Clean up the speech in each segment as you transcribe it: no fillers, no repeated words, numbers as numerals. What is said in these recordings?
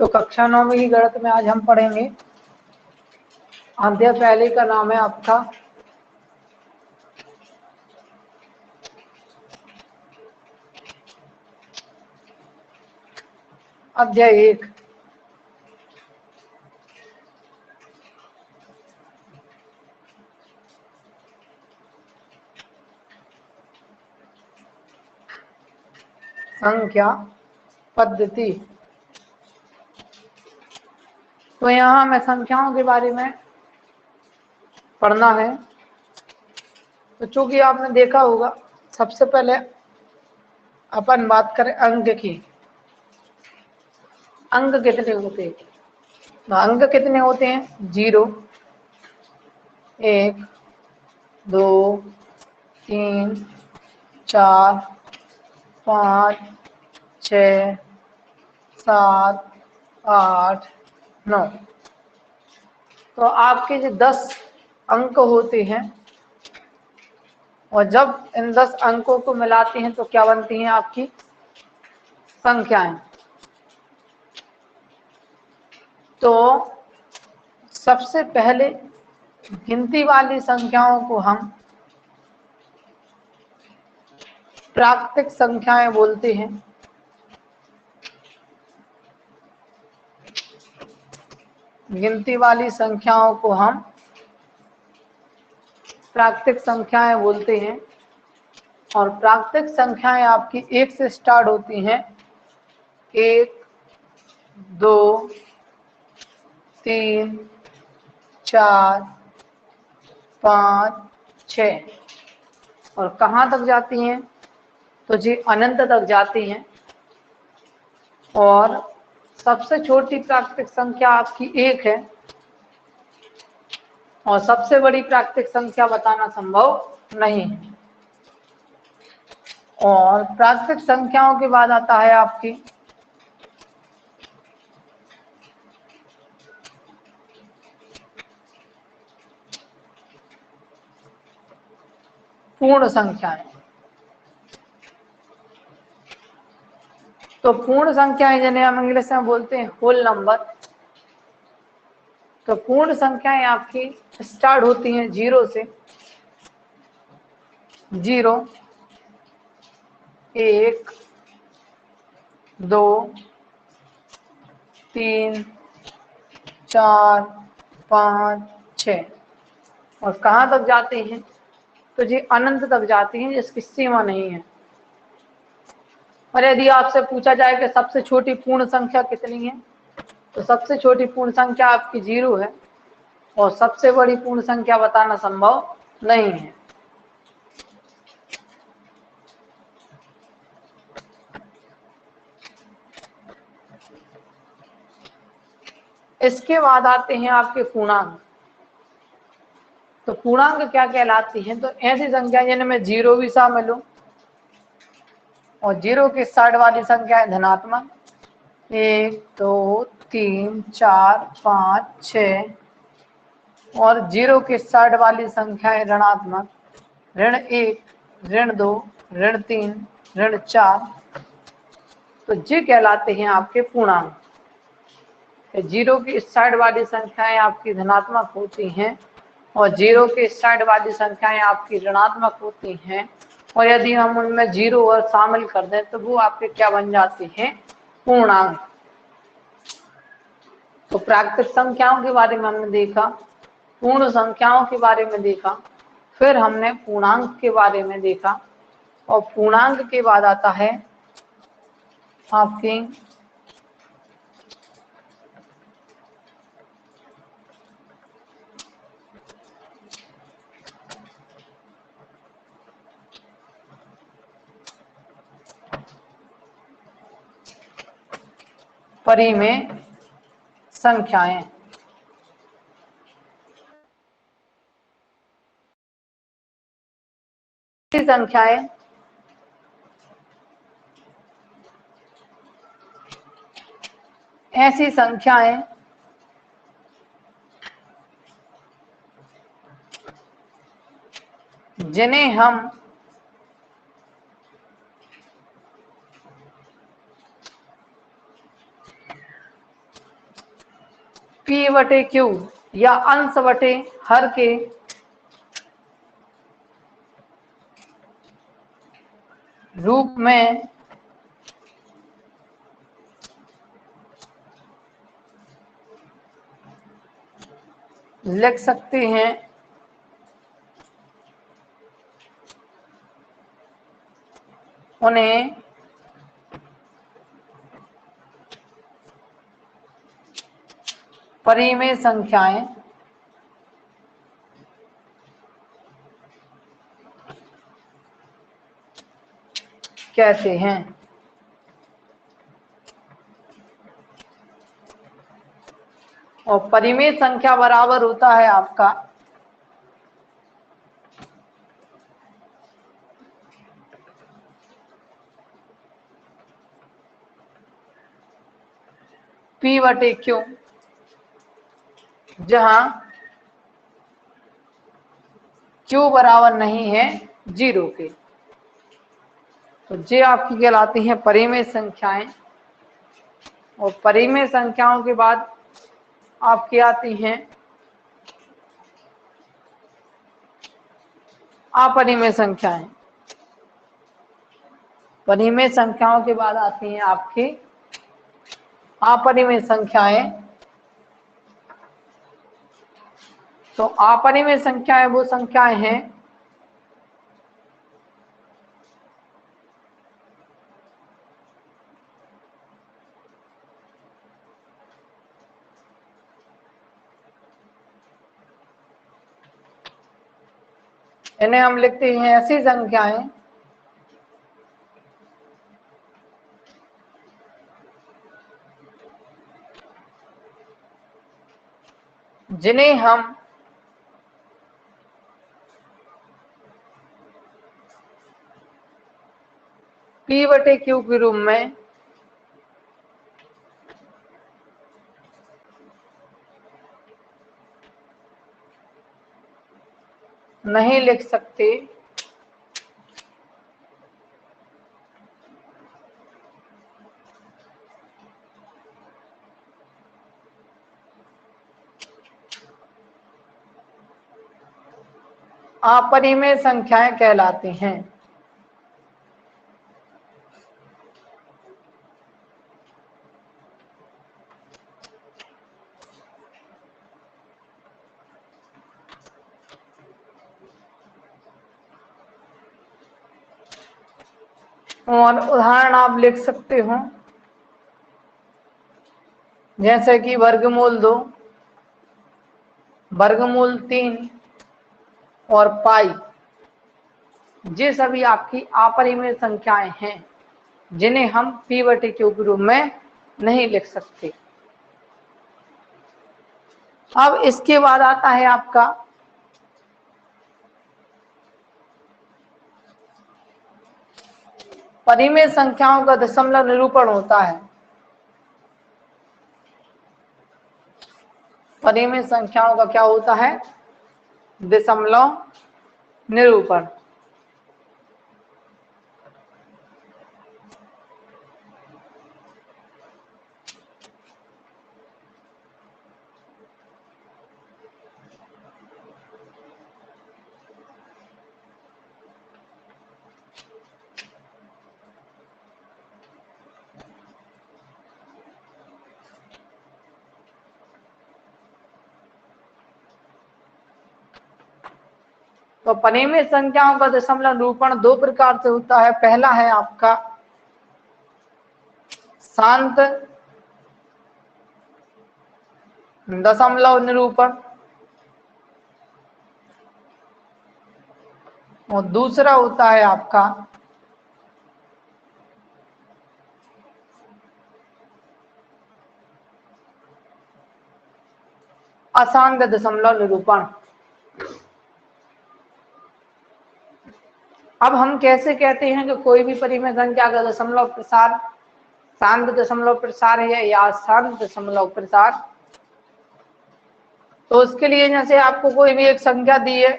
तो कक्षा 9 की गणित में आज हम पढ़ेंगे अध्याय पहले का नाम है आपका अध्याय 1। संख्या पद्धति। तो यहाँ हमें संख्याओं के बारे में पढ़ना है। तो चूंकि आपने देखा होगा, सबसे पहले अपन बात करें अंक की। अंक कितने होते हैं? तो अंक कितने होते हैं? 0, 1, 2, 3, 4, 5, 6, 7, 8, 9। तो आपके जो 10 अंक होते हैं, और जब इन 10 अंकों को मिलाते हैं तो क्या बनती हैं आपकी संख्याएं। तो सबसे पहले गिनती वाली संख्याओं को हम प्राकृतिक संख्याएं बोलते हैं। गिनती वाली संख्याओं को हम प्राकृतिक संख्याएं बोलते हैं। और प्राकृतिक संख्याएं आपकी 1 से स्टार्ट होती हैं। 1, 2, 3, 4, 5, 6 और कहाँ तक जाती हैं? तो जी अनंत तक जाती हैं। और सबसे छोटी प्राकृतिक संख्या आपकी 1 है, और सबसे बड़ी प्राकृतिक संख्या बताना संभव नहीं है। और प्राकृतिक संख्याओं के बाद आता है आपकी पूर्ण संख्याएं। तो पूर्ण संख्याएं जिन्हें हम इंग्लिश में बोलते हैं होल नंबर। तो पूर्ण संख्याएं आपकी स्टार्ट होती हैं 0 से। 0, 1, 2, 3, 4, 5, 6 और कहाँ तक जाती हैं? तो जी अनंत तक जाती हैं, जिसकी सीमा नहीं है। और यदि आपसे पूछा जाए कि सबसे छोटी पूर्ण संख्या कितनी है, तो सबसे छोटी पूर्ण संख्या आपकी 0 है, और सबसे बड़ी पूर्ण संख्या बताना संभव नहीं है। इसके बाद आते हैं आपके पूर्णांक। तो पूर्णांक क्या कहलाती हैं? तो ऐसी संख्या जिनमें 0 भी शामिल हो, और 0 के साइड वाली संख्या है धनात्मक। 1, 2, 3, 4, 5, 6 और 0 के साइड वाली संख्या है ऋणात्मक। ऋण 1, ऋण 2, ऋण 3, ऋण 4। तो ये कहलाते हैं आपके पूर्णांक। 0 की इस साइड वाली संख्याएं आपकी धनात्मक होती हैं, और 0 के इस साइड वाली संख्याएं आपकी ऋणात्मक होती हैं। और यदि हम उनमें 0 और शामिल कर दें तो वो आपके क्या बन जाते हैं? पूर्णांक। तो प्राकृतिक संख्याओं के बारे में हमने देखा, पूर्ण संख्याओं के बारे में देखा, फिर हमने पूर्णांक के बारे में देखा। और पूर्णांक के बाद आता है आपकी परिमेय संख्याएं। संख्याएं ऐसी संख्याएं जिन्हें हम P बटे Q या अंश बटे हर के रूप में लिख सकते हैं। उन्हें परिमेय संख्याएं कहते हैं। और परिमेय संख्या बराबर होता है आपका P बटे Q, जहां Q बराबर नहीं है 0 के। तो ये आपकी कहलाती हैं परिमेय संख्याएं। और परिमेय संख्याओं के बाद आपकी आती हैं अपरिमेय संख्याएं। परिमेय संख्याओं के बाद आती हैं आपकी अपरिमेय संख्याएं। तो अपरिमेय संख्याएं वो संख्याएं हैं इन्हें हम लिखते हैं ऐसी संख्याएं जिन्हें हम P बटे Q के रूप में नहीं लिख सकते। अपरिमेय संख्याएं कहलाती हैं। और उदाहरण आप लिख सकते हो जैसे कि वर्गमूल 2, वर्गमूल 3 और पाई। ये सभी आपकी अपरिमेय संख्याएं हैं जिन्हें हम P बटे Q के रूप में नहीं लिख सकते। अब इसके बाद आता है आपका परिमेय संख्याओं का दशमलव निरूपण होता है। परिमेय संख्याओं का क्या होता है? दशमलव निरूपण। तो परिमेय संख्याओं का दशमलव निरूपण दो प्रकार से होता है। पहला है आपका शांत दशमलव निरूपण और दूसरा होता है आपका अशांत दशमलव निरूपण। अब हम कैसे कहते हैं कि कोई भी परिमेय संख्या का दशमलव प्रसार शांत दशमलव प्रसार है या अशांत दशमलव प्रसार? तो उसके लिए जैसे आपको कोई भी एक संख्या दी है,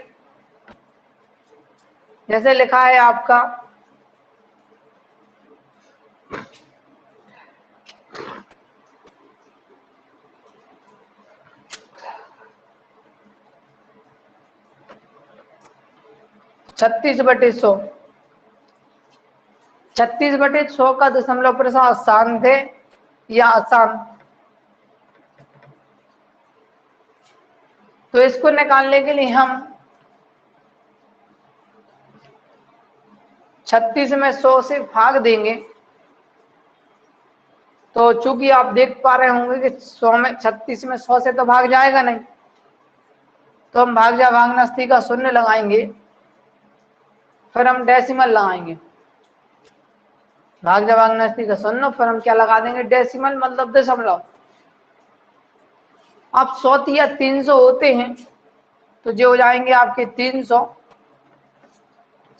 जैसे लिखा है आपका 36/100। 36/100 का दशमलव प्रसार शांत है या अशांत? तो इसको निकालने के लिए हम 36 में 100 से भाग देंगे। तो चूंकि आप देख पा रहे होंगे कि 36 में 100 से तो भाग जाएगा नहीं, तो हम भाग जा भागनस्ती का शून्य लगाएंगे, फिर हम डेसिमल लगाएंगे। भाग जा भागनस्ती का शून्य, फिर हम क्या लगा देंगे? डेसिमल, मतलब दशमलव। अब 100 या 300 होते हैं, तो जो हो जाएंगे आपके 300।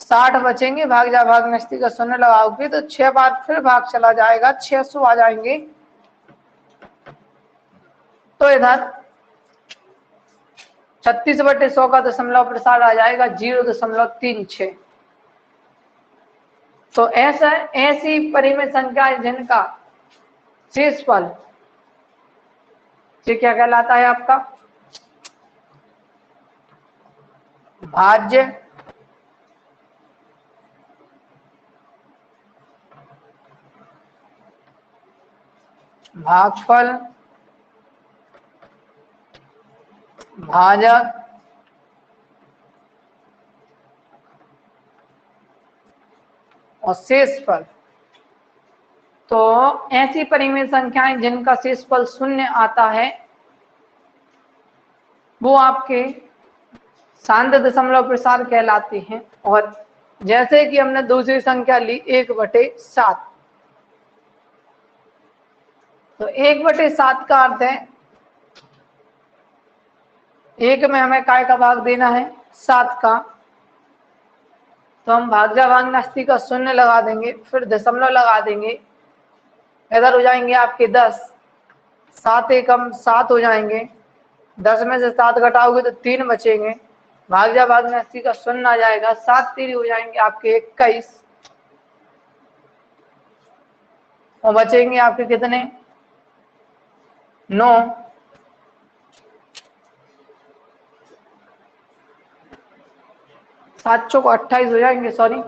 60 बचेंगे, भाग जा भागनस्ती का शून्य लगाओगे तो 6 बार फिर भाग चला जाएगा, 600 आ जाएंगे। तो इधर 36/100 का दशमलव प्रसार आ जाएगा 0.36। तो ऐसी परिमेय संख्या जिनका शेषफल, ये क्या कहलाता है आपका? भाज्य भागफल भाजक और शेषफल। तो ऐसी परिमेय संख्याएं जिनका शेषफल शून्य आता है वो आपके शांत दशमलव प्रसार कहलाते हैं। और जैसे कि हमने दूसरी संख्या ली 1/7, तो 1/7 का अर्थ है 1 में हमें काय का भाग देना है? 7 का। तो हम भाग्य भागनस्ती का शून्य लगा देंगे, फिर दशमलव लगा देंगे, इधर हो जाएंगे आपके 10। 7 एकम 7 हो जाएंगे, 10 में से 7 घटाओगे तो 3 बचेंगे, भाग्य भागनस्ती का शून्य आ जाएगा, 7 3 हो जाएंगे आपके 21, और बचेंगे आपके कितने? 9। 7 चौक 28 हो जाएंगे, सॉरी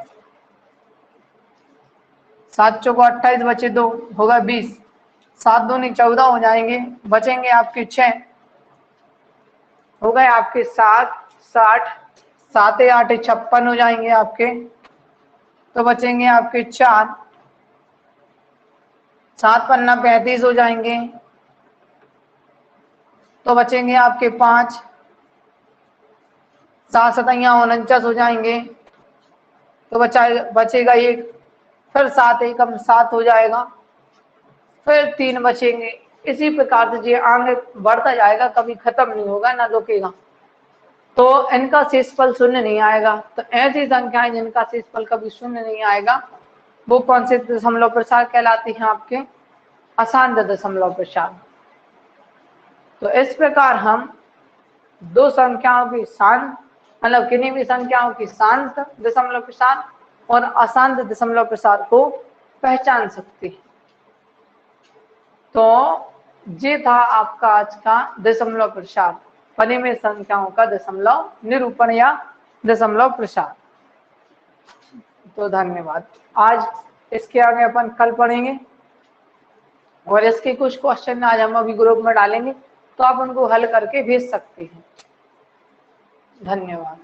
7 चौक 28 बचे 2, होगा 20। 7 दूनी 14 हो जाएंगे, बचेंगे आपके 6, हो गए आपके 7 60, 7 8 56 हो जाएंगे आपके, तो बचेंगे आपके 4, 7 पन्ना 35 हो जाएंगे, तो बचेंगे आपके 5, 7 सतैया 49 हो जाएंगे, तो बचेगा 1, फिर 7 एकम 7 हो जाएगा, फिर 3 बचेंगे। इसी प्रकार से ये आगे बढ़ता जाएगा, कभी खत्म नहीं होगा, ना रुकेगा। तो इनका शेषफल शून्य नहीं आएगा। तो ऐसी संख्याएं जिनका शेषफल कभी शून्य नहीं आएगा वो कौन से दशमलव प्रसार कहलाती हैं? आपके अशांत दशमलव प्रसार। तो इस प्रकार हम दो संख्याओं की शांत, मतलब किन्हीं भी संख्याओं की शांत दशमलव प्रसार और अशांत दशमलव प्रसार को पहचान सकते हैं। तो ये था आपका आज का दशमलव प्रसार, परिमेय संख्याओं का दशमलव निरूपण या दशमलव प्रसार। तो धन्यवाद। आज इसके आगे अपन कल पढ़ेंगे, और इसके कुछ क्वेश्चन आज हम अभी ग्रुप में डालेंगे, तो आप उनको हल करके भेज सकते हैं। धन्यवाद।